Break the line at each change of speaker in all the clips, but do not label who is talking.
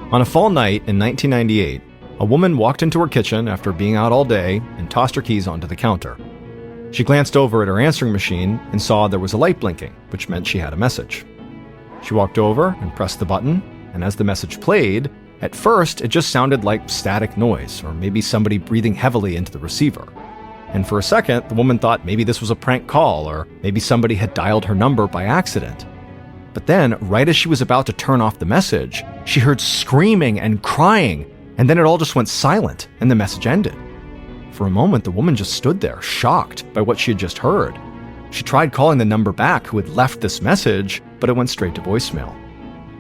On a fall night in 1998, a woman walked into her kitchen after being out all day and tossed her keys onto the counter. She glanced over at her answering machine and saw there was a light blinking, which meant she had a message. She walked over and pressed the button, and as the message played, at first it just sounded like static noise, or maybe somebody breathing heavily into the receiver. And for a second, the woman thought maybe this was a prank call, or maybe somebody had dialed her number by accident. But then, right as she was about to turn off the message, she heard screaming and crying, and then it all just went silent, and the message ended. For a moment, the woman just stood there, shocked by what she had just heard. She tried calling the number back who had left this message, but it went straight to voicemail.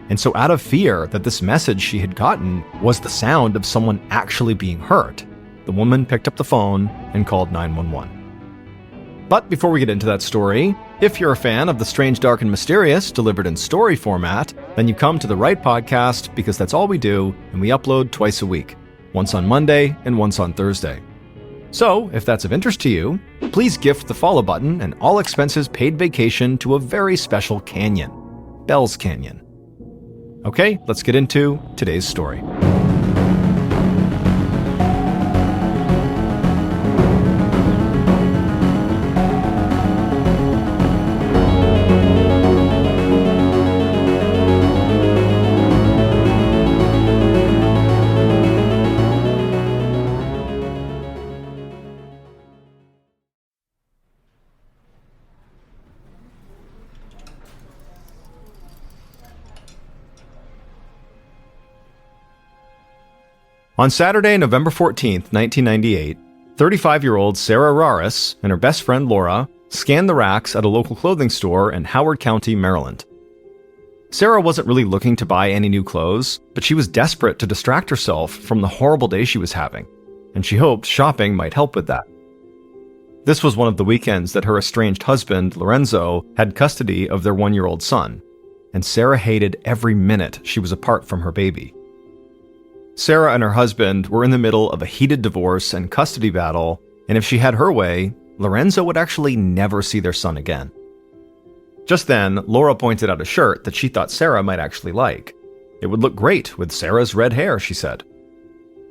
And so out of fear that this message she had gotten was the sound of someone actually being hurt, the woman picked up the phone and called 911. But before we get into that story, if you're a fan of the strange, dark, and mysterious delivered in story format, then you come to the right podcast because that's all we do, and we upload twice a week, once on Monday and once on Thursday. So, if that's of interest to you, please gift the follow button and all expenses paid vacation to a very special canyon, Bell's Canyon. Okay, let's get into today's story. On Saturday, November 14th, 1998, 35-year-old Sarah Raris and her best friend Laura scanned the racks at a local clothing store in Howard County, Maryland. Sarah wasn't really looking to buy any new clothes, but she was desperate to distract herself from the horrible day she was having, and she hoped shopping might help with that. This was one of the weekends that her estranged husband, Lorenzo, had custody of their 1-year-old son, and Sarah hated every minute she was apart from her baby. Sarah and her husband were in the middle of a heated divorce and custody battle, and if she had her way, Lorenzo would actually never see their son again. Just then, Laura pointed out a shirt that she thought Sarah might actually like. It would look great with Sarah's red hair, she said.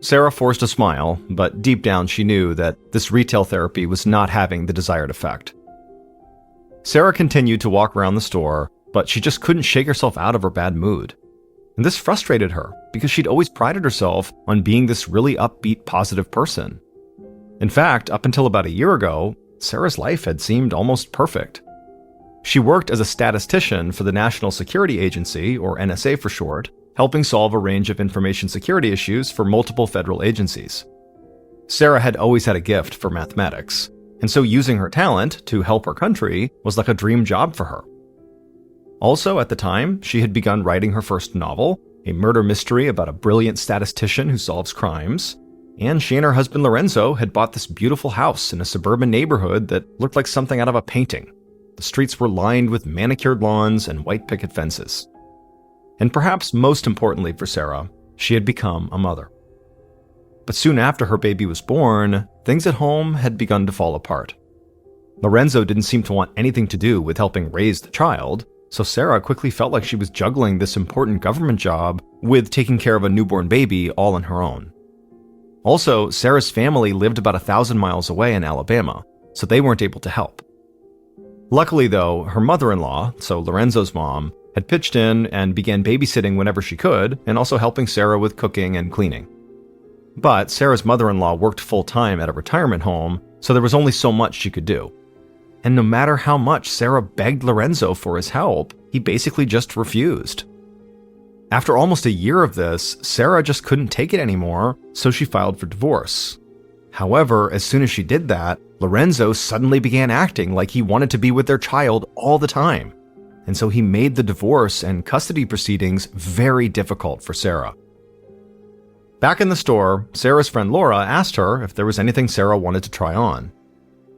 Sarah forced a smile, but deep down she knew that this retail therapy was not having the desired effect. Sarah continued to walk around the store, but she just couldn't shake herself out of her bad mood. And this frustrated her because she'd always prided herself on being this really upbeat, positive person. In fact, up until about a year ago, Sarah's life had seemed almost perfect. She worked as a statistician for the National Security Agency, or NSA for short, helping solve a range of information security issues for multiple federal agencies. Sarah had always had a gift for mathematics, and so using her talent to help her country was like a dream job for her. Also, at the time, she had begun writing her first novel, a murder mystery about a brilliant statistician who solves crimes, and she and her husband Lorenzo had bought this beautiful house in a suburban neighborhood that looked like something out of a painting. The streets were lined with manicured lawns and white picket fences. And perhaps most importantly for Sarah, she had become a mother. But soon after her baby was born, things at home had begun to fall apart. Lorenzo didn't seem to want anything to do with helping raise the child, so Sarah quickly felt like she was juggling this important government job with taking care of a newborn baby all on her own. Also, Sarah's family lived about 1,000 miles away in Alabama, so they weren't able to help. Luckily though, her mother-in-law, so Lorenzo's mom, had pitched in and began babysitting whenever she could, and also helping Sarah with cooking and cleaning. But Sarah's mother-in-law worked full-time at a retirement home, so there was only so much she could do. And no matter how much Sarah begged Lorenzo for his help, he basically just refused. After almost a year of this, Sarah just couldn't take it anymore, so she filed for divorce. However, as soon as she did that, Lorenzo suddenly began acting like he wanted to be with their child all the time. And so he made the divorce and custody proceedings very difficult for Sarah. Back in the store, Sarah's friend Laura asked her if there was anything Sarah wanted to try on.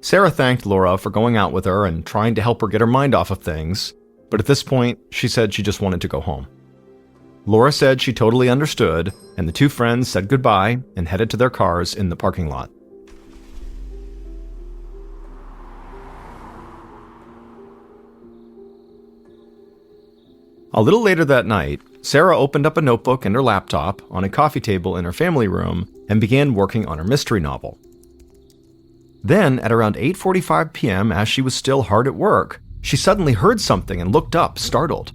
Sarah thanked Laura for going out with her and trying to help her get her mind off of things, but at this point, she said she just wanted to go home. Laura said she totally understood, and the two friends said goodbye and headed to their cars in the parking lot. A little later that night, Sarah opened up a notebook and her laptop on a coffee table in her family room and began working on her mystery novel. Then, at around 8:45 p.m., as she was still hard at work, she suddenly heard something and looked up, startled.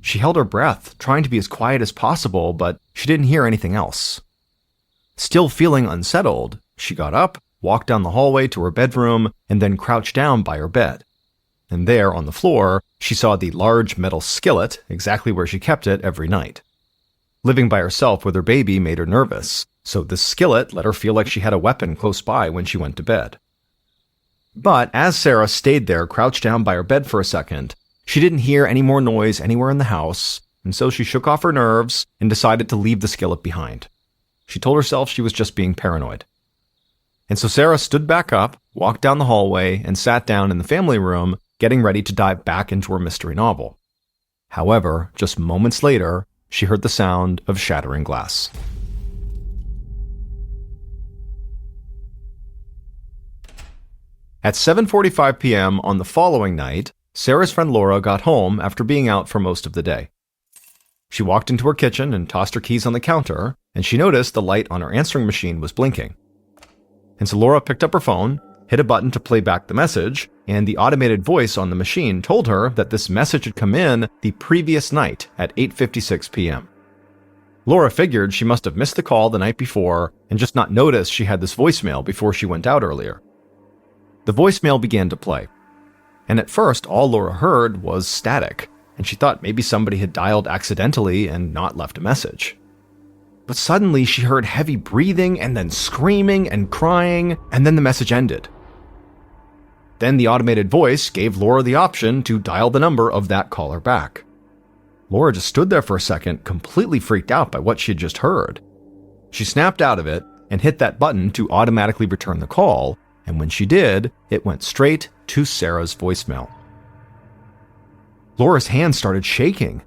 She held her breath, trying to be as quiet as possible, but she didn't hear anything else. Still feeling unsettled, she got up, walked down the hallway to her bedroom, and then crouched down by her bed. And there, on the floor, she saw the large metal skillet, exactly where she kept it every night. Living by herself with her baby made her nervous, so the skillet let her feel like she had a weapon close by when she went to bed. But as Sarah stayed there crouched down by her bed for a second, she didn't hear any more noise anywhere in the house, and so she shook off her nerves and decided to leave the skillet behind. She told herself she was just being paranoid. And so Sarah stood back up, walked down the hallway, and sat down in the family room, getting ready to dive back into her mystery novel. However, just moments later, she heard the sound of shattering glass. At 7:45 p.m. on the following night, Sarah's friend Laura got home after being out for most of the day. She walked into her kitchen and tossed her keys on the counter, and she noticed the light on her answering machine was blinking. And so Laura picked up her phone, hit a button to play back the message, and the automated voice on the machine told her that this message had come in the previous night at 8:56 p.m. Laura figured she must have missed the call the night before and just not noticed she had this voicemail before she went out earlier. The voicemail began to play, and at first all Laura heard was static, and she thought maybe somebody had dialed accidentally and not left a message. But suddenly she heard heavy breathing and then screaming and crying, and then the message ended. Then the automated voice gave Laura the option to dial the number of that caller back. Laura just stood there for a second, completely freaked out by what she had just heard. She snapped out of it and hit that button to automatically return the call, and when she did, it went straight to Sarah's voicemail. Laura's hands started shaking.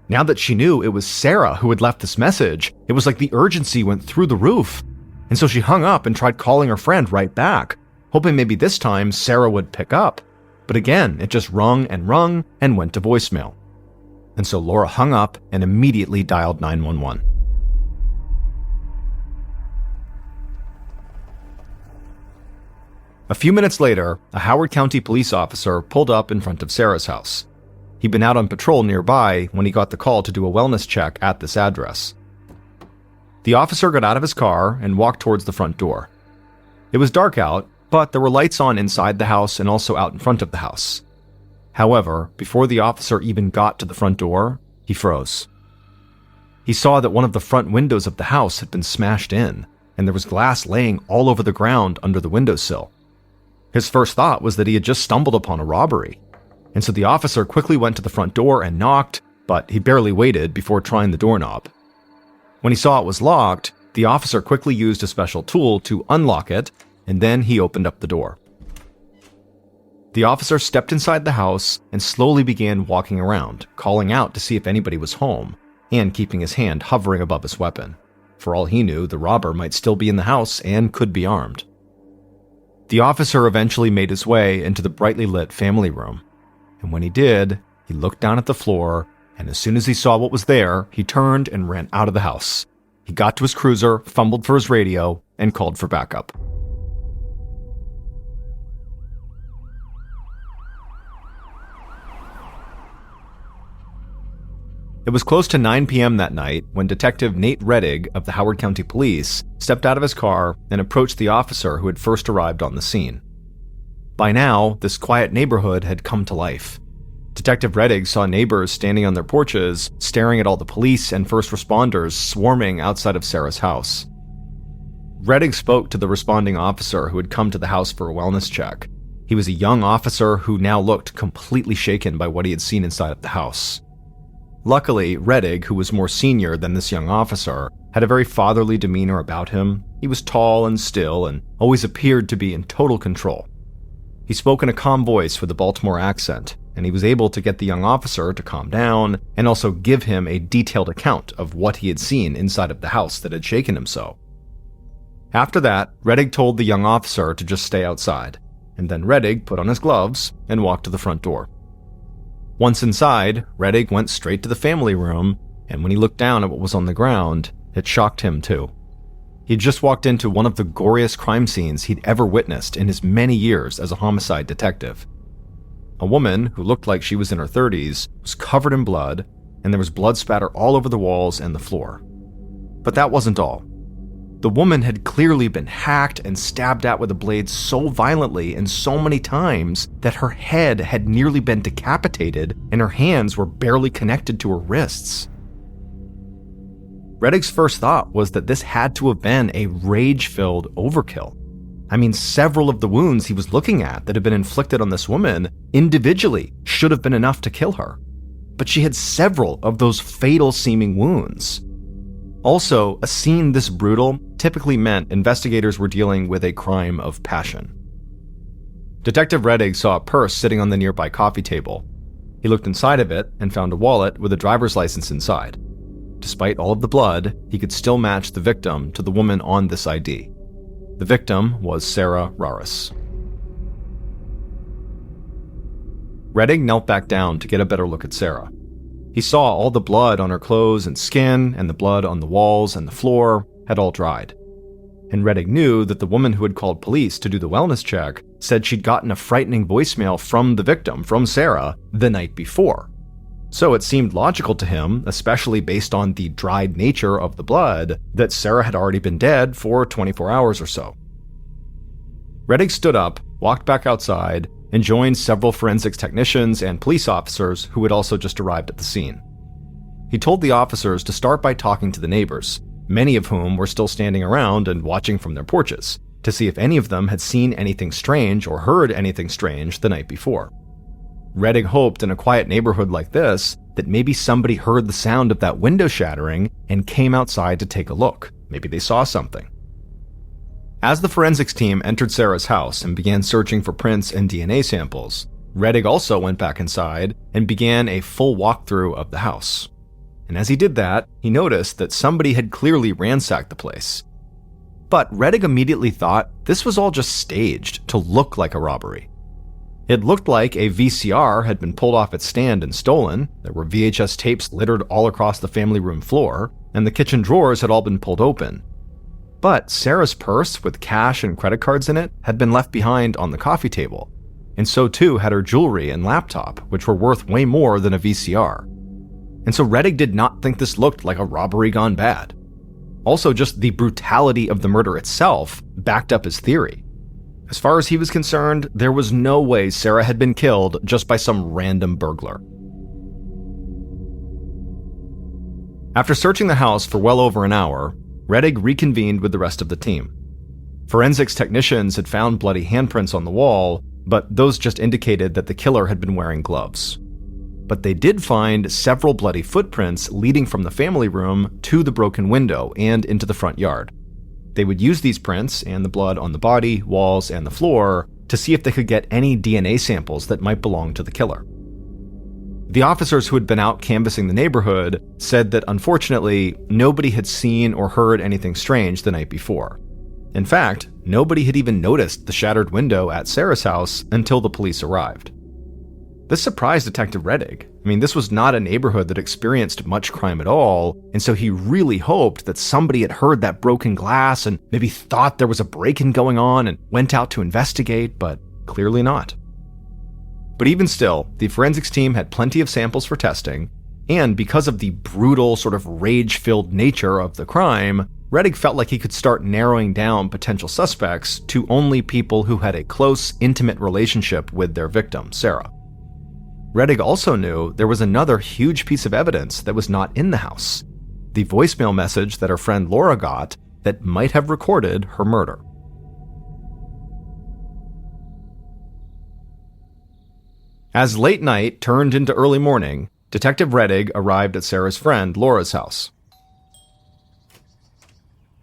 Now that she knew it was Sarah who had left this message, it was like the urgency went through the roof. And so she hung up and tried calling her friend right back, hoping maybe this time Sarah would pick up. But again, it just rung and went to voicemail. And so Laura hung up and immediately dialed 911. A few minutes later, a Howard County police officer pulled up in front of Sarah's house. He'd been out on patrol nearby when he got the call to do a wellness check at this address. The officer got out of his car and walked towards the front door. It was dark out, but there were lights on inside the house and also out in front of the house. However, before the officer even got to the front door, he froze. He saw that one of the front windows of the house had been smashed in, and there was glass laying all over the ground under the windowsill. His first thought was that he had just stumbled upon a robbery, and so the officer quickly went to the front door and knocked, but he barely waited before trying the doorknob. When he saw it was locked, the officer quickly used a special tool to unlock it, and then he opened up the door. The officer stepped inside the house and slowly began walking around, calling out to see if anybody was home, and keeping his hand hovering above his weapon. For all he knew, the robber might still be in the house and could be armed. The officer eventually made his way into the brightly lit family room, and when he did, he looked down at the floor, and as soon as he saw what was there, he turned and ran out of the house. He got to his cruiser, fumbled for his radio, and called for backup. It was close to 9 p.m. that night when Detective Nate Reddig of the Howard County Police stepped out of his car and approached the officer who had first arrived on the scene. By now, this quiet neighborhood had come to life. Detective Reddig saw neighbors standing on their porches, staring at all the police and first responders swarming outside of Sarah's house. Reddig spoke to the responding officer who had come to the house for a wellness check. He was a young officer who now looked completely shaken by what he had seen inside of the house. Luckily, Reddig, who was more senior than this young officer, had a very fatherly demeanor about him. He was tall and still and always appeared to be in total control. He spoke in a calm voice with a Baltimore accent, and he was able to get the young officer to calm down and also give him a detailed account of what he had seen inside of the house that had shaken him so. After that, Reddig told the young officer to just stay outside, and then Reddig put on his gloves and walked to the front door. Once inside, Rettig went straight to the family room, and when he looked down at what was on the ground, it shocked him too. He'd just walked into one of the goriest crime scenes he'd ever witnessed in his many years as a homicide detective. A woman who looked like she was in her 30s was covered in blood, and there was blood spatter all over the walls and the floor. But that wasn't all. The woman had clearly been hacked and stabbed at with a blade so violently and so many times that her head had nearly been decapitated and her hands were barely connected to her wrists. Rettig's first thought was that this had to have been a rage-filled overkill. I mean, several of the wounds he was looking at that had been inflicted on this woman individually should have been enough to kill her. But she had several of those fatal-seeming wounds. Also, a scene this brutal typically meant investigators were dealing with a crime of passion. Detective Rettig saw a purse sitting on the nearby coffee table. He looked inside of it and found a wallet with a driver's license inside. Despite all of the blood, he could still match the victim to the woman on this ID. The victim was Sarah Raris. Rettig knelt back down to get a better look at Sarah. He saw all the blood on her clothes and skin, and the blood on the walls and the floor had all dried. And Rettig knew that the woman who had called police to do the wellness check said she'd gotten a frightening voicemail from the victim, from Sarah, the night before. So it seemed logical to him, especially based on the dried nature of the blood, that Sarah had already been dead for 24 hours or so. Rettig stood up, walked back outside, and joined several forensics technicians and police officers who had also just arrived at the scene. He told the officers to start by talking to the neighbors, many of whom were still standing around and watching from their porches, to see if any of them had seen anything strange or heard anything strange the night before. Rettig hoped in a quiet neighborhood like this that maybe somebody heard the sound of that window shattering and came outside to take a look. Maybe they saw something. As the forensics team entered Sarah's house and began searching for prints and DNA samples, Rettig also went back inside and began a full walkthrough of the house. And as he did that, he noticed that somebody had clearly ransacked the place. But Rettig immediately thought this was all just staged to look like a robbery. It looked like a VCR had been pulled off its stand and stolen, there were VHS tapes littered all across the family room floor, and the kitchen drawers had all been pulled open. But Sarah's purse with cash and credit cards in it had been left behind on the coffee table, and so too had her jewelry and laptop, which were worth way more than a VCR. And so Rettig did not think this looked like a robbery gone bad. Also, just the brutality of the murder itself backed up his theory. As far as he was concerned, there was no way Sarah had been killed just by some random burglar. After searching the house for well over an hour, Rettig reconvened with the rest of the team. Forensics technicians had found bloody handprints on the wall, but those just indicated that the killer had been wearing gloves. But they did find several bloody footprints leading from the family room to the broken window and into the front yard. They would use these prints and the blood on the body, walls, and the floor to see if they could get any DNA samples that might belong to the killer. The officers who had been out canvassing the neighborhood said that unfortunately, nobody had seen or heard anything strange the night before. In fact, nobody had even noticed the shattered window at Sarah's house until the police arrived. This surprised Detective Rettig. I mean, this was not a neighborhood that experienced much crime at all, and so he really hoped that somebody had heard that broken glass and maybe thought there was a break-in going on and went out to investigate, but clearly not. But even still, the forensics team had plenty of samples for testing, and because of the brutal, sort of rage-filled nature of the crime, Rettig felt like he could start narrowing down potential suspects to only people who had a close, intimate relationship with their victim, Sarah. Rettig also knew there was another huge piece of evidence that was not in the house, the voicemail message that her friend Laura got that might have recorded her murder. As late night turned into early morning, Detective Rettig arrived at Sarah's friend Laura's house.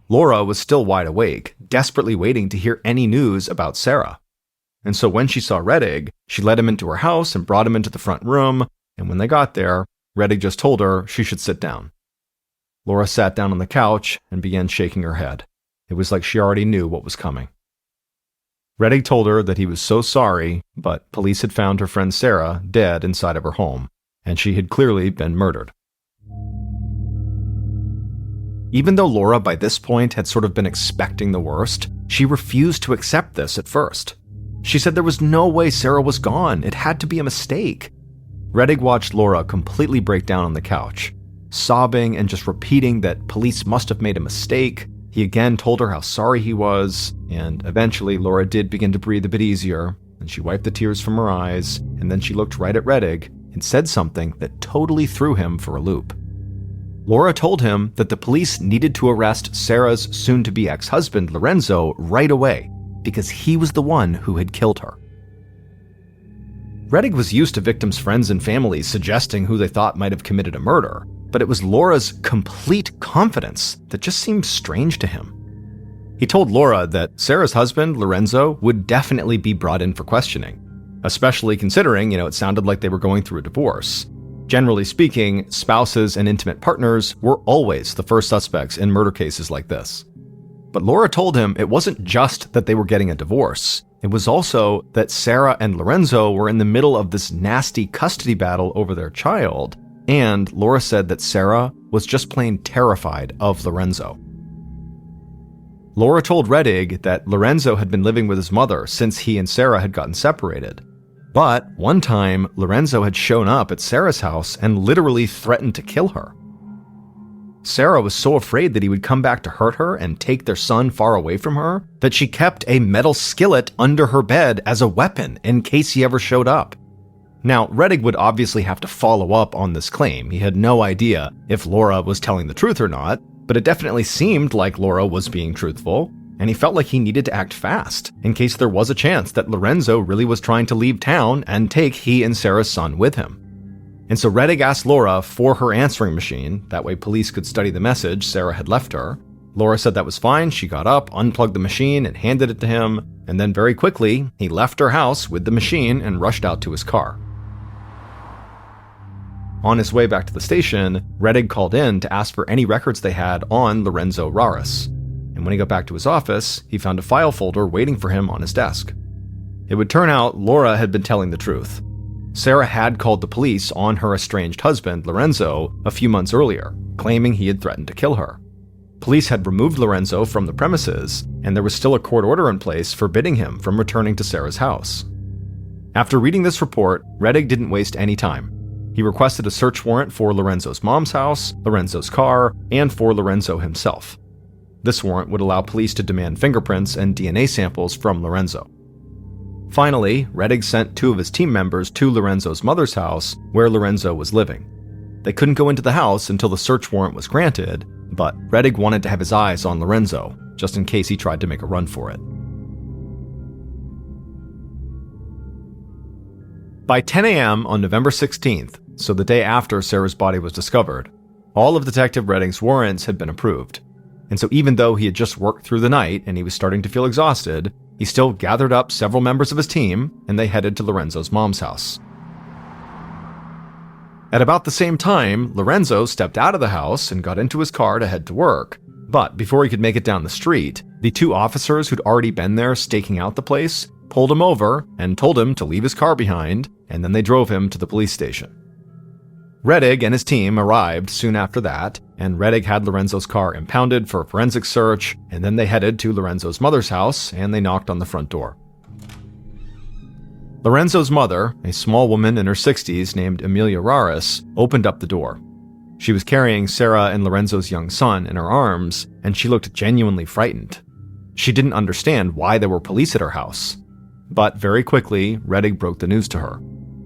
Laura was still wide awake, desperately waiting to hear any news about Sarah. And so when she saw Rettig, she led him into her house and brought him into the front room, and when they got there, Rettig just told her she should sit down. Laura sat down on the couch and began shaking her head. It was like she already knew what was coming. Rettig told her that he was so sorry, but police had found her friend Sarah dead inside of her home, and she had clearly been murdered. Even though Laura by this point had sort of been expecting the worst, she refused to accept this at first. She said there was no way Sarah was gone. It had to be a mistake. Rettig watched Laura completely break down on the couch, sobbing and just repeating that police must have made a mistake. He again told her how sorry he was, and eventually Laura did begin to breathe a bit easier, and she wiped the tears from her eyes, and then she looked right at Rettig and said something that totally threw him for a loop. Laura told him that the police needed to arrest Sarah's soon-to-be ex-husband, Lorenzo, right away, because he was the one who had killed her. Rettig was used to victims' friends and families suggesting who they thought might have committed a murder, but it was Laura's complete confidence that just seemed strange to him. He told Laura that Sarah's husband, Lorenzo, would definitely be brought in for questioning, especially considering, it sounded like they were going through a divorce. Generally speaking, spouses and intimate partners were always the first suspects in murder cases like this. But Laura told him it wasn't just that they were getting a divorce. It was also that Sarah and Lorenzo were in the middle of this nasty custody battle over their child, and Laura said that Sarah was just plain terrified of Lorenzo. Laura told Rettig that Lorenzo had been living with his mother since he and Sarah had gotten separated. But one time, Lorenzo had shown up at Sarah's house and literally threatened to kill her. Sarah was so afraid that he would come back to hurt her and take their son far away from her that she kept a metal skillet under her bed as a weapon in case he ever showed up. Now, Rettig would obviously have to follow up on this claim. He had no idea if Laura was telling the truth or not, but it definitely seemed like Laura was being truthful, and he felt like he needed to act fast in case there was a chance that Lorenzo really was trying to leave town and take he and Sarah's son with him. And so Rettig asked Laura for her answering machine, that way police could study the message Sarah had left her. Laura said that was fine. She got up, unplugged the machine, and handed it to him, and then very quickly, he left her house with the machine and rushed out to his car. On his way back to the station, Rettig called in to ask for any records they had on Lorenzo Raris. And when he got back to his office, he found a file folder waiting for him on his desk. It would turn out Laura had been telling the truth. Sarah had called the police on her estranged husband, Lorenzo, a few months earlier, claiming he had threatened to kill her. Police had removed Lorenzo from the premises, and there was still a court order in place forbidding him from returning to Sarah's house. After reading this report, Rettig didn't waste any time. He requested a search warrant for Lorenzo's mom's house, Lorenzo's car, and for Lorenzo himself. This warrant would allow police to demand fingerprints and DNA samples from Lorenzo. Finally, Rettig sent 2 of his team members to Lorenzo's mother's house, where Lorenzo was living. They couldn't go into the house until the search warrant was granted, but Rettig wanted to have his eyes on Lorenzo, just in case he tried to make a run for it. By 10 a.m. on November 16th, so the day after Sarah's body was discovered, all of Detective Rettig's warrants had been approved. And so even though he had just worked through the night and he was starting to feel exhausted, he still gathered up several members of his team and they headed to Lorenzo's mom's house. At about the same time, Lorenzo stepped out of the house and got into his car to head to work. But before he could make it down the street, the 2 officers who'd already been there staking out the place pulled him over and told him to leave his car behind, and then they drove him to the police station. Rettig and his team arrived soon after that, and Rettig had Lorenzo's car impounded for a forensic search, and then they headed to Lorenzo's mother's house and they knocked on the front door. Lorenzo's mother, a small woman in her 60s named Amelia Raris, opened up the door. She was carrying Sarah and Lorenzo's young son in her arms, and she looked genuinely frightened. She didn't understand why there were police at her house. But very quickly, Rettig broke the news to her.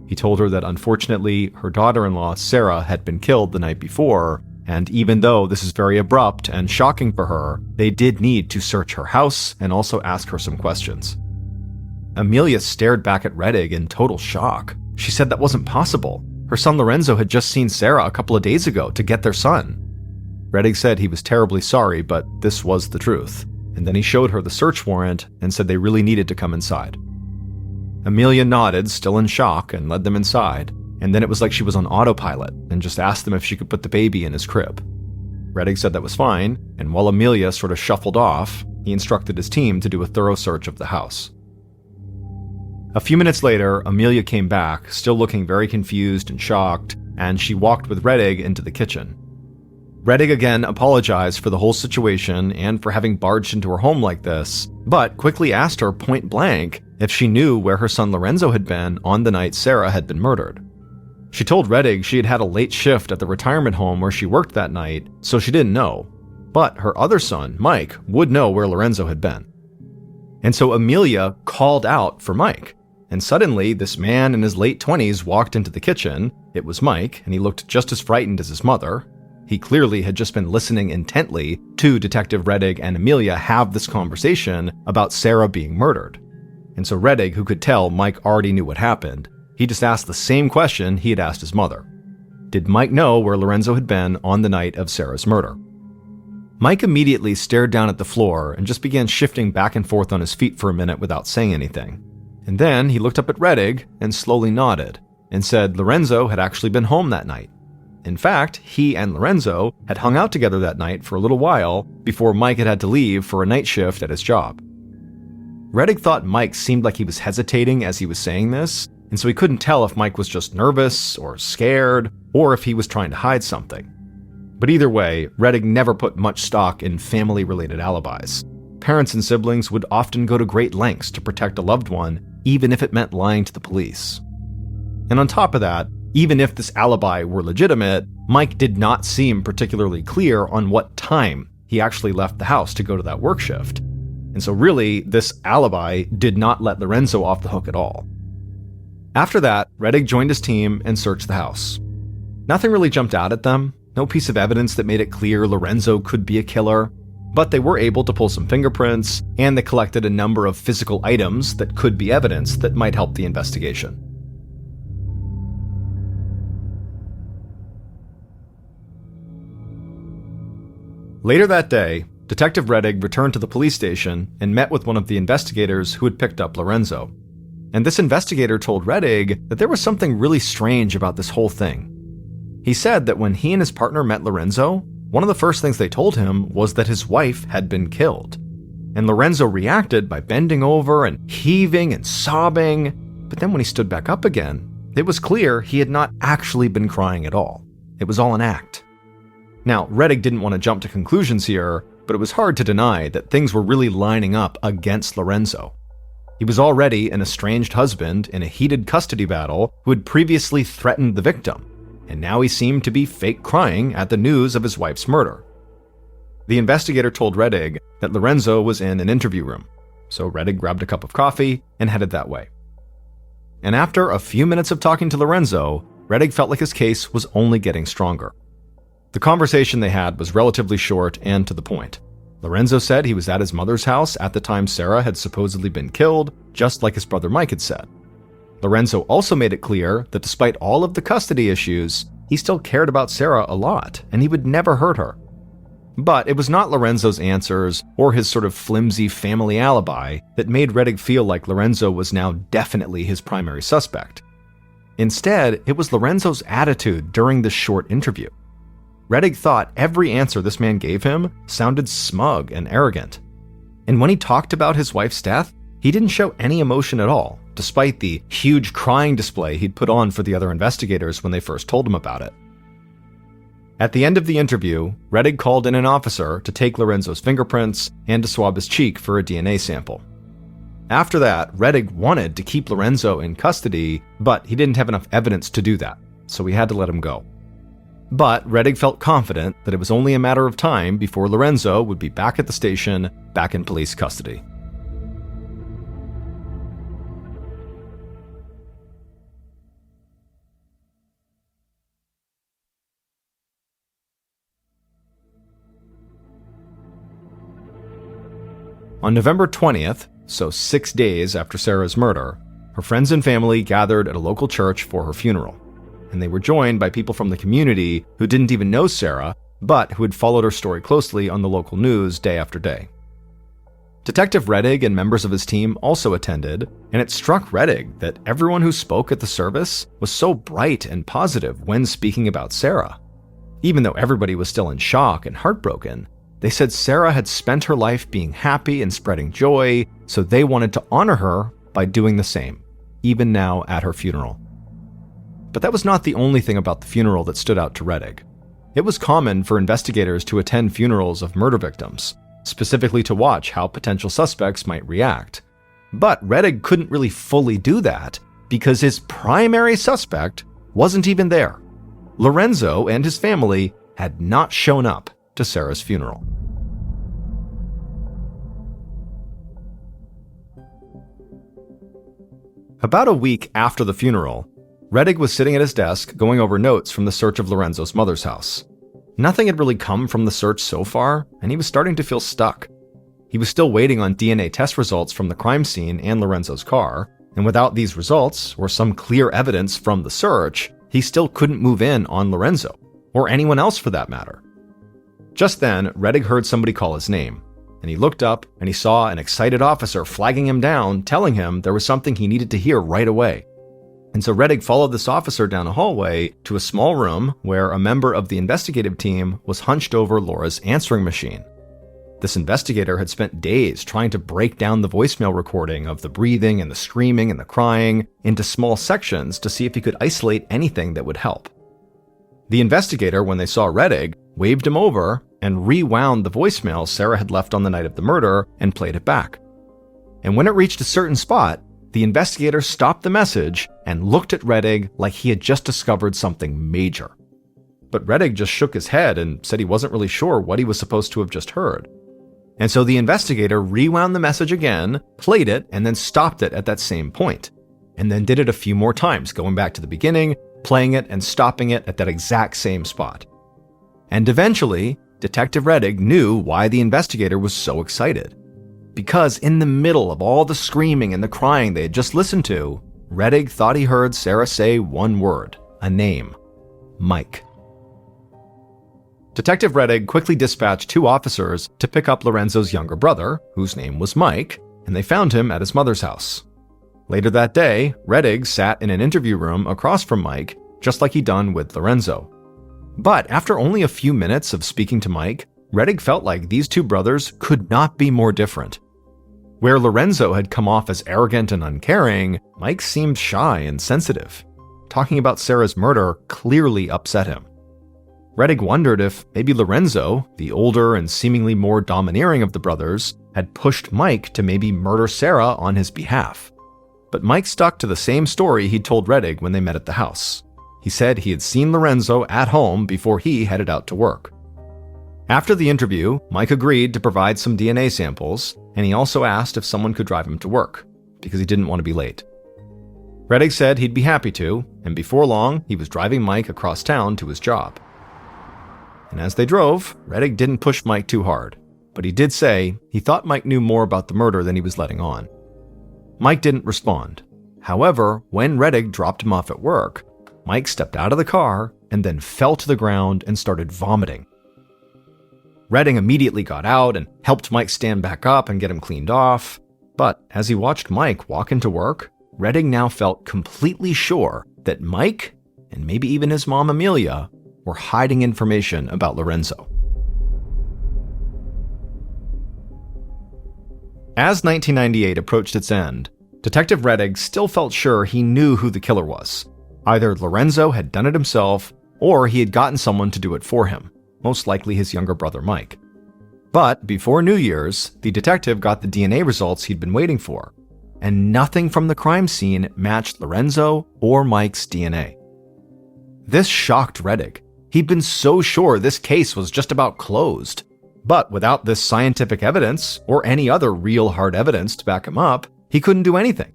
He told her that unfortunately, her daughter-in-law, Sarah, had been killed the night before, and even though this is very abrupt and shocking for her, they did need to search her house and also ask her some questions. Amelia stared back at Rettig in total shock. She said that wasn't possible. Her son Lorenzo had just seen Sarah a couple of days ago to get their son. Rettig said he was terribly sorry, but this was the truth. And then he showed her the search warrant and said they really needed to come inside. Amelia nodded, still in shock, and led them inside, and then it was like she was on autopilot and just asked them if she could put the baby in his crib. Rettig said that was fine, and while Amelia sort of shuffled off, he instructed his team to do a thorough search of the house. A few minutes later, Amelia came back, still looking very confused and shocked, and she walked with Rettig into the kitchen. Rettig again apologized for the whole situation and for having barged into her home like this, but quickly asked her point blank if she knew where her son Lorenzo had been on the night Sarah had been murdered. She told Rettig she had had a late shift at the retirement home where she worked that night, so she didn't know. But her other son, Mike, would know where Lorenzo had been. And so Amelia called out for Mike. And suddenly, this man in his late 20s walked into the kitchen. It was Mike, and he looked just as frightened as his mother. He clearly had just been listening intently to Detective Rettig and Amelia have this conversation about Sarah being murdered. And so Rettig, who could tell Mike already knew what happened, he just asked the same question he had asked his mother. Did Mike know where Lorenzo had been on the night of Sarah's murder? Mike immediately stared down at the floor and just began shifting back and forth on his feet for a minute without saying anything. And then he looked up at Rettig and slowly nodded and said Lorenzo had actually been home that night. In fact, he and Lorenzo had hung out together that night for a little while before Mike had to leave for a night shift at his job. Rettig thought Mike seemed like he was hesitating as he was saying this, and so he couldn't tell if Mike was just nervous or scared or if he was trying to hide something. But either way, Rettig never put much stock in family-related alibis. Parents and siblings would often go to great lengths to protect a loved one, even if it meant lying to the police. And on top of that, even if this alibi were legitimate, Mike did not seem particularly clear on what time he actually left the house to go to that work shift. And so really, this alibi did not let Lorenzo off the hook at all. After that, Rettig joined his team and searched the house. Nothing really jumped out at them, no piece of evidence that made it clear Lorenzo could be a killer, but they were able to pull some fingerprints, and they collected a number of physical items that could be evidence that might help the investigation. Later that day, Detective Rettig returned to the police station and met with one of the investigators who had picked up Lorenzo. And this investigator told Rettig that there was something really strange about this whole thing. He said that when he and his partner met Lorenzo, one of the first things they told him was that his wife had been killed. And Lorenzo reacted by bending over and heaving and sobbing, but then when he stood back up again, it was clear he had not actually been crying at all. It was all an act. Now, Rettig didn't want to jump to conclusions here, but it was hard to deny that things were really lining up against Lorenzo. He was already an estranged husband in a heated custody battle who had previously threatened the victim, and now he seemed to be fake crying at the news of his wife's murder. The investigator told Rettig that Lorenzo was in an interview room, so Rettig grabbed a cup of coffee and headed that way. And after a few minutes of talking to Lorenzo, Rettig felt like his case was only getting stronger. The conversation they had was relatively short and to the point. Lorenzo said he was at his mother's house at the time Sarah had supposedly been killed, just like his brother Mike had said. Lorenzo also made it clear that despite all of the custody issues, he still cared about Sarah a lot, and he would never hurt her. But it was not Lorenzo's answers or his sort of flimsy family alibi that made Rettig feel like Lorenzo was now definitely his primary suspect. Instead, it was Lorenzo's attitude during this short interview. Rettig thought every answer this man gave him sounded smug and arrogant. And when he talked about his wife's death, he didn't show any emotion at all, despite the huge crying display he'd put on for the other investigators when they first told him about it. At the end of the interview, Rettig called in an officer to take Lorenzo's fingerprints and to swab his cheek for a DNA sample. After that, Rettig wanted to keep Lorenzo in custody, but he didn't have enough evidence to do that, so he had to let him go. But Rettig felt confident that it was only a matter of time before Lorenzo would be back at the station, back in police custody. On November 20th, so 6 days after Sarah's murder, her friends and family gathered at a local church for her funeral, and they were joined by people from the community who didn't even know Sarah, but who had followed her story closely on the local news day after day. Detective Rettig and members of his team also attended, and it struck Rettig that everyone who spoke at the service was so bright and positive when speaking about Sarah. Even though everybody was still in shock and heartbroken, they said Sarah had spent her life being happy and spreading joy, so they wanted to honor her by doing the same. even now at her funeral. But that was not the only thing about the funeral that stood out to Rettig. It was common for investigators to attend funerals of murder victims, specifically to watch how potential suspects might react. But Rettig couldn't really fully do that because his primary suspect wasn't even there. Lorenzo and his family had not shown up to Sarah's funeral. About a week after the funeral, Rettig was sitting at his desk going over notes from the search of Lorenzo's mother's house. Nothing had really come from the search so far, and he was starting to feel stuck. He was still waiting on DNA test results from the crime scene and Lorenzo's car, and without these results, or some clear evidence from the search, he still couldn't move in on Lorenzo, or anyone else for that matter. Just then, Rettig heard somebody call his name, and he looked up and he saw an excited officer flagging him down, telling him there was something he needed to hear right away. And so Rettig followed this officer down a hallway to a small room where a member of the investigative team was hunched over Laura's answering machine. This investigator had spent days trying to break down the voicemail recording of the breathing and the screaming and the crying into small sections to see if he could isolate anything that would help. The investigator, when they saw Rettig, waved him over and rewound the voicemail Sarah had left on the night of the murder and played it back. And when it reached a certain spot, the investigator stopped the message and looked at Rettig like he had just discovered something major. But Rettig just shook his head and said he wasn't really sure what he was supposed to have just heard. And so the investigator rewound the message again, played it, and then stopped it at that same point. And then did it a few more times, going back to the beginning, playing it and stopping it at that exact same spot. And eventually, Detective Rettig knew why the investigator was so excited. Because in the middle of all the screaming and the crying they had just listened to, Rettig thought he heard Sarah say one word, a name: Mike. Detective Rettig quickly dispatched 2 officers to pick up Lorenzo's younger brother, whose name was Mike, and they found him at his mother's house. Later that day, Rettig sat in an interview room across from Mike, just like he'd done with Lorenzo. But after only a few minutes of speaking to Mike, Rettig felt like these 2 brothers could not be more different. Where Lorenzo had come off as arrogant and uncaring, Mike seemed shy and sensitive. Talking about Sarah's murder clearly upset him. Rettig wondered if maybe Lorenzo, the older and seemingly more domineering of the brothers, had pushed Mike to maybe murder Sarah on his behalf. But Mike stuck to the same story he'd told Rettig when they met at the house. He said he had seen Lorenzo at home before he headed out to work. After the interview, Mike agreed to provide some DNA samples, and he also asked if someone could drive him to work, because he didn't want to be late. Rettig said he'd be happy to, and before long, he was driving Mike across town to his job. And as they drove, Rettig didn't push Mike too hard, but he did say he thought Mike knew more about the murder than he was letting on. Mike didn't respond. However, when Rettig dropped him off at work, Mike stepped out of the car and then fell to the ground and started vomiting. Rettig immediately got out and helped Mike stand back up and get him cleaned off. But as he watched Mike walk into work, Rettig now felt completely sure that Mike, and maybe even his mom Amelia, were hiding information about Lorenzo. As 1998 approached its end, Detective Rettig still felt sure he knew who the killer was. Either Lorenzo had done it himself, or he had gotten someone to do it for him, most likely his younger brother Mike. But before New Year's, the detective got the DNA results he'd been waiting for, and nothing from the crime scene matched Lorenzo or Mike's DNA. This shocked Rettig. He'd been so sure this case was just about closed. But without this scientific evidence, or any other real hard evidence to back him up, he couldn't do anything.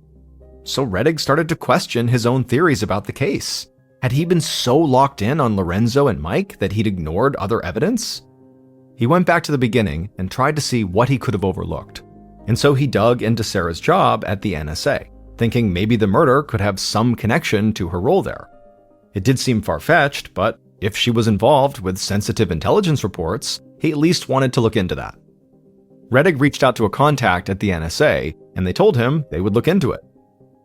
So Rettig started to question his own theories about the case. Had he been so locked in on Lorenzo and Mike that he'd ignored other evidence? He went back to the beginning and tried to see what he could have overlooked. And so he dug into Sarah's job at the NSA, thinking maybe the murder could have some connection to her role there. It did seem far-fetched, but if she was involved with sensitive intelligence reports, he at least wanted to look into that. Rettig reached out to a contact at the NSA, and they told him they would look into it.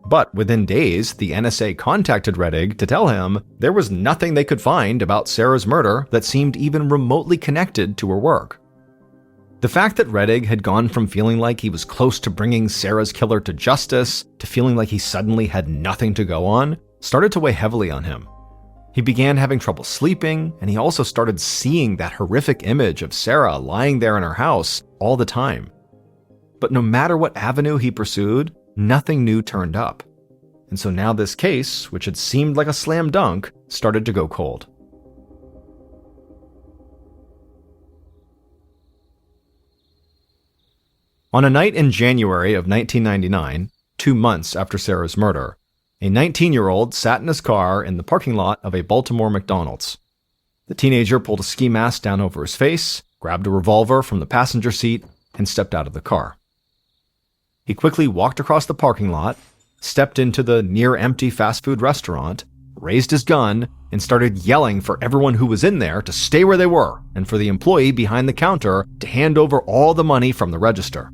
But within days, the NSA contacted Rettig to tell him there was nothing they could find about Sarah's murder that seemed even remotely connected to her work. The fact that Rettig had gone from feeling like he was close to bringing Sarah's killer to justice to feeling like he suddenly had nothing to go on started to weigh heavily on him. He began having trouble sleeping, and he also started seeing that horrific image of Sarah lying there in her house all the time. But no matter what avenue he pursued, nothing new turned up. And so now this case, which had seemed like a slam dunk, started to go cold. On a night in January of 1999, 2 months after Sarah's murder, a 19-year-old sat in his car in the parking lot of a Baltimore McDonald's. The teenager pulled a ski mask down over his face, grabbed a revolver from the passenger seat, and stepped out of the car. He quickly walked across the parking lot, stepped into the near-empty fast food restaurant, raised his gun, and started yelling for everyone who was in there to stay where they were and for the employee behind the counter to hand over all the money from the register.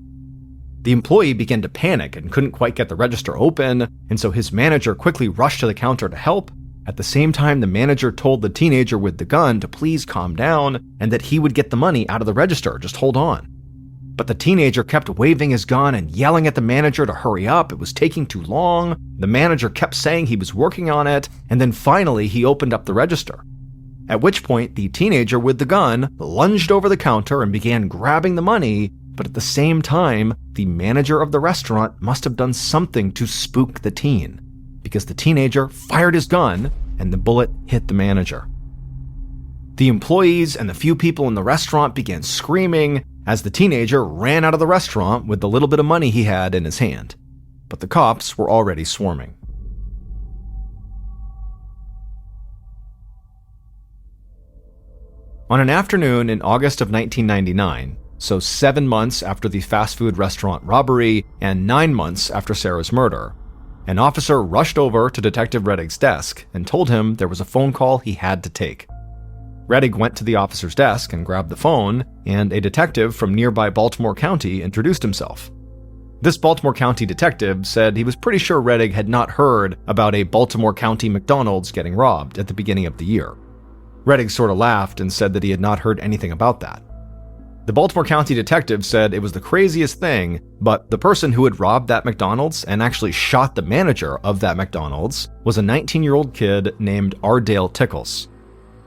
The employee began to panic and couldn't quite get the register open, and so his manager quickly rushed to the counter to help. At the same time, the manager told the teenager with the gun to please calm down and that he would get the money out of the register, just hold on. But the teenager kept waving his gun and yelling at the manager to hurry up. It was taking too long. The manager kept saying he was working on it, and then finally he opened up the register. At which point, the teenager with the gun lunged over the counter and began grabbing the money, but at the same time, the manager of the restaurant must have done something to spook the teen, because the teenager fired his gun and the bullet hit the manager. The employees and the few people in the restaurant began screaming as the teenager ran out of the restaurant with the little bit of money he had in his hand. But the cops were already swarming. On an afternoon in August of 1999, so 7 months after the fast food restaurant robbery and 9 months after Sarah's murder, an officer rushed over to Detective Rettig's desk and told him there was a phone call he had to take. Rettig went to the officer's desk and grabbed the phone, and a detective from nearby Baltimore County introduced himself. This Baltimore County detective said he was pretty sure Rettig had not heard about a Baltimore County McDonald's getting robbed at the beginning of the year. Rettig sort of laughed and said that he had not heard anything about that. The Baltimore County detective said it was the craziest thing, but the person who had robbed that McDonald's and actually shot the manager of that McDonald's was a 19-year-old kid named Ardale Tickles.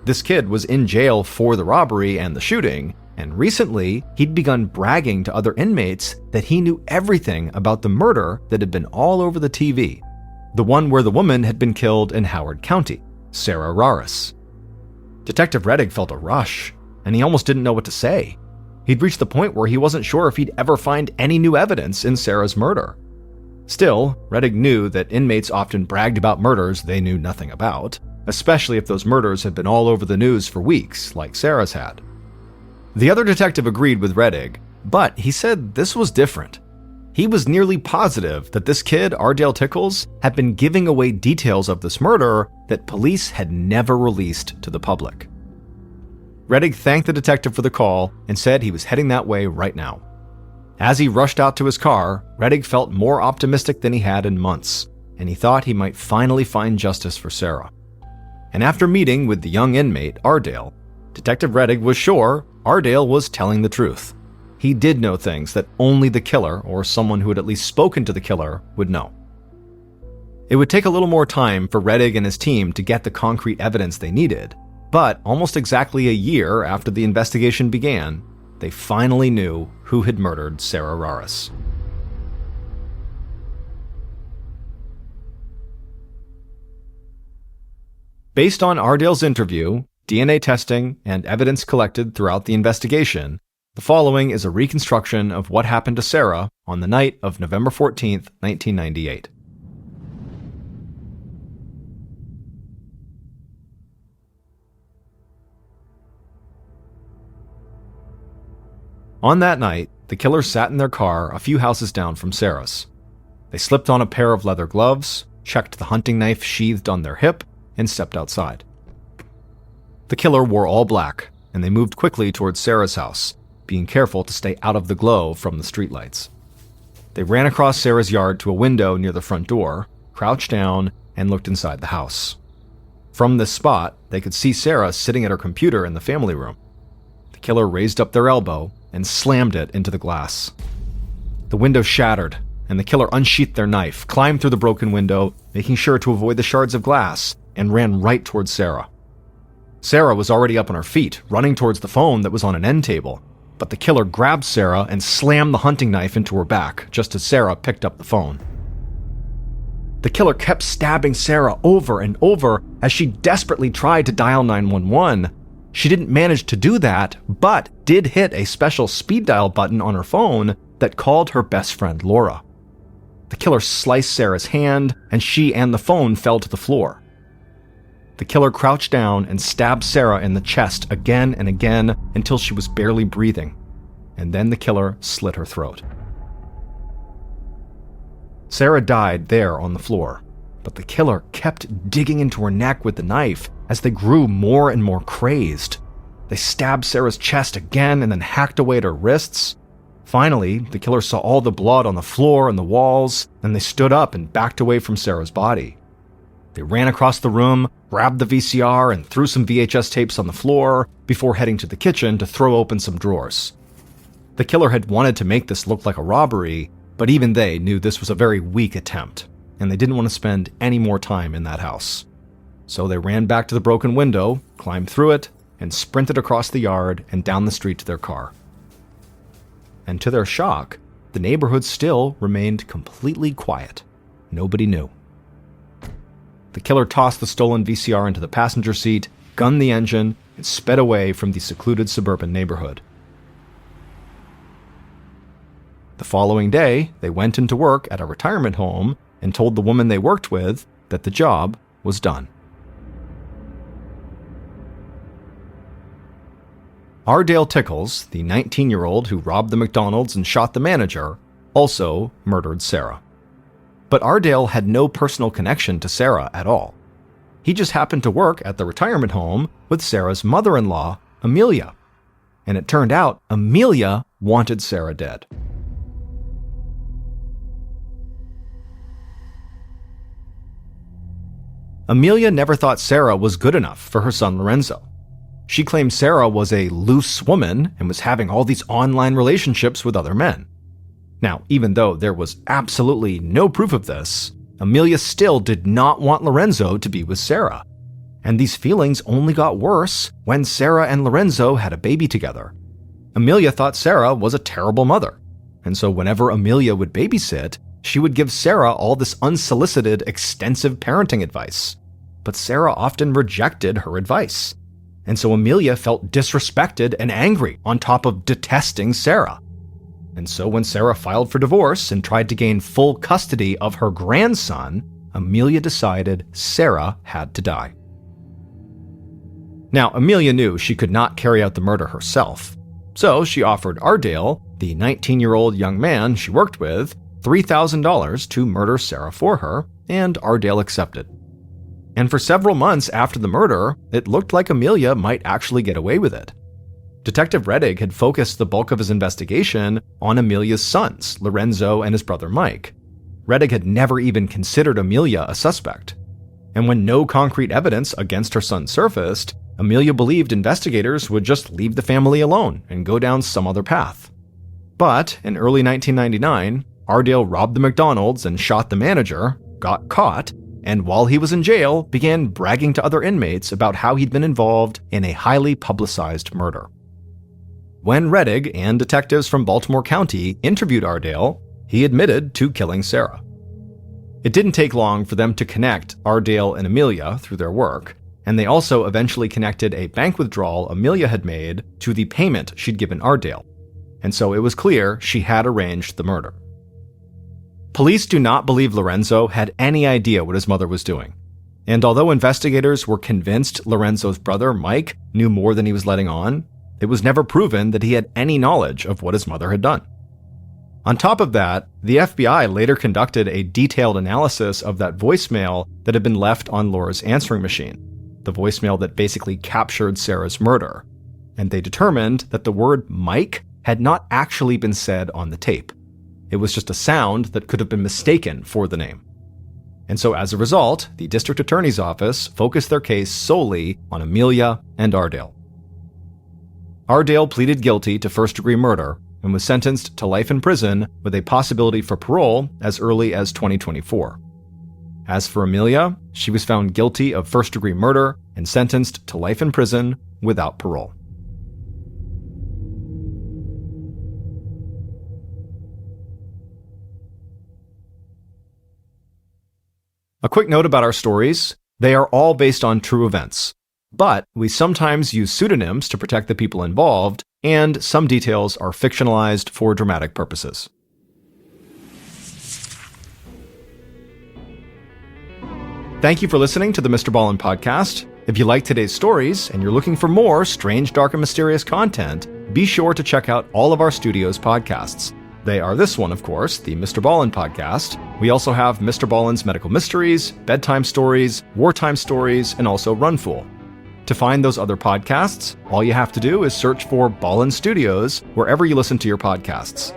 This kid was in jail for the robbery and the shooting, and recently he'd begun bragging to other inmates that he knew everything about the murder that had been all over the TV, the one where the woman had been killed in Howard County, Sarah Raris. Detective Rettig felt a rush, and he almost didn't know what to say. He'd reached the point where he wasn't sure if he'd ever find any new evidence in Sarah's murder. Still, Rettig knew that inmates often bragged about murders they knew nothing about, especially if those murders had been all over the news for weeks, like Sarah's had. The other detective agreed with Rettig, but he said this was different. He was nearly positive that this kid, Ardale Tickles, had been giving away details of this murder that police had never released to the public. Rettig thanked the detective for the call and said he was heading that way right now. As he rushed out to his car, Rettig felt more optimistic than he had in months, and he thought he might finally find justice for Sarah. And after meeting with the young inmate, Ardale, Detective Rettig was sure Ardale was telling the truth. He did know things that only the killer, or someone who had at least spoken to the killer, would know. It would take a little more time for Rettig and his team to get the concrete evidence they needed, but almost exactly a year after the investigation began, they finally knew who had murdered Sarah Raris. Based on Ardale's interview, DNA testing, and evidence collected throughout the investigation, the following is a reconstruction of what happened to Sarah on the night of November 14th, 1998. On that night, the killers sat in their car a few houses down from Sarah's. They slipped on a pair of leather gloves, checked the hunting knife sheathed on their hip, and stepped outside. The killer wore all black, and they moved quickly towards Sarah's house, being careful to stay out of the glow from the streetlights. They ran across Sarah's yard to a window near the front door, crouched down, and looked inside the house. From this spot, they could see Sarah sitting at her computer in the family room. The killer raised up their elbow, and slammed it into the glass. The window shattered, and the killer unsheathed their knife, climbed through the broken window, making sure to avoid the shards of glass, and ran right towards Sarah. Sarah was already up on her feet, running towards the phone that was on an end table, but the killer grabbed Sarah and slammed the hunting knife into her back just as Sarah picked up the phone. The killer kept stabbing Sarah over and over as she desperately tried to dial 911. She didn't manage to do that, but did hit a special speed dial button on her phone that called her best friend Laura. The killer sliced Sarah's hand, and she and the phone fell to the floor. The killer crouched down and stabbed Sarah in the chest again and again until she was barely breathing, and then the killer slit her throat. Sarah died there on the floor, but the killer kept digging into her neck with the knife as they grew more and more crazed. They stabbed Sarah's chest again and then hacked away at her wrists. Finally, the killer saw all the blood on the floor and the walls, and they stood up and backed away from Sarah's body. They ran across the room, grabbed the VCR, and threw some VHS tapes on the floor before heading to the kitchen to throw open some drawers. The killer had wanted to make this look like a robbery, but even they knew this was a very weak attempt, and they didn't want to spend any more time in that house. So they ran back to the broken window, climbed through it, and sprinted across the yard and down the street to their car. And to their shock, the neighborhood still remained completely quiet. Nobody knew. The killer tossed the stolen VCR into the passenger seat, gunned the engine, and sped away from the secluded suburban neighborhood. The following day, they went into work at a retirement home and told the woman they worked with that the job was done. Ardale Tickles, the 19-year-old who robbed the McDonald's and shot the manager, also murdered Sarah. But Ardale had no personal connection to Sarah at all. He just happened to work at the retirement home with Sarah's mother-in-law, Amelia. And it turned out Amelia wanted Sarah dead. Amelia never thought Sarah was good enough for her son Lorenzo. She claimed Sarah was a loose woman and was having all these online relationships with other men. Now, even though there was absolutely no proof of this, Amelia still did not want Lorenzo to be with Sarah. And these feelings only got worse when Sarah and Lorenzo had a baby together. Amelia thought Sarah was a terrible mother, and so whenever Amelia would babysit, she would give Sarah all this unsolicited, extensive parenting advice. But Sarah often rejected her advice. And so Amelia felt disrespected and angry on top of detesting Sarah. And so when Sarah filed for divorce and tried to gain full custody of her grandson, Amelia decided Sarah had to die. Now, Amelia knew she could not carry out the murder herself, so she offered Ardale, the 19-year-old young man she worked with, $3,000 to murder Sarah for her, and Ardale accepted. And for several months after the murder, it looked like Amelia might actually get away with it. Detective Rettig had focused the bulk of his investigation on Amelia's sons, Lorenzo and his brother Mike. Rettig had never even considered Amelia a suspect. And when no concrete evidence against her son surfaced, Amelia believed investigators would just leave the family alone and go down some other path. But in early 1999, Ardale robbed the McDonald's and shot the manager, got caught, and while he was in jail, began bragging to other inmates about how he'd been involved in a highly publicized murder. When Rettig and detectives from Baltimore County interviewed Ardale, he admitted to killing Sarah. It didn't take long for them to connect Ardale and Amelia through their work, and they also eventually connected a bank withdrawal Amelia had made to the payment she'd given Ardale, and so it was clear she had arranged the murder. Police do not believe Lorenzo had any idea what his mother was doing. And although investigators were convinced Lorenzo's brother, Mike, knew more than he was letting on, it was never proven that he had any knowledge of what his mother had done. On top of that, the FBI later conducted a detailed analysis of that voicemail that had been left on Laura's answering machine, the voicemail that basically captured Sarah's murder. And they determined that the word Mike had not actually been said on the tape. It was just a sound that could have been mistaken for the name. And so as a result, the district attorney's office focused their case solely on Amelia and Ardale. Ardale pleaded guilty to first-degree murder and was sentenced to life in prison with a possibility for parole as early as 2024. As for Amelia, she was found guilty of first-degree murder and sentenced to life in prison without parole. A quick note about our stories: they are all based on true events, but we sometimes use pseudonyms to protect the people involved, and some details are fictionalized for dramatic purposes. Thank you for listening to the Mr. Ballen Podcast. If you like today's stories and you're looking for more strange, dark, and mysterious content, be sure to check out all of our studio's podcasts. They are this one, of course, the Mr. Ballen Podcast. We also have Mr. Ballen's Medical Mysteries, Bedtime Stories, Wartime Stories, and also Runfool. To find those other podcasts, all you have to do is search for Ballen Studios wherever you listen to your podcasts.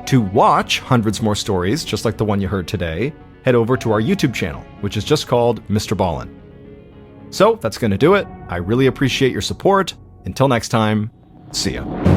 To watch hundreds more stories, just like the one you heard today, head over to our YouTube channel, which is just called Mr. Ballen. So that's going to do it. I really appreciate your support. Until next time, see ya.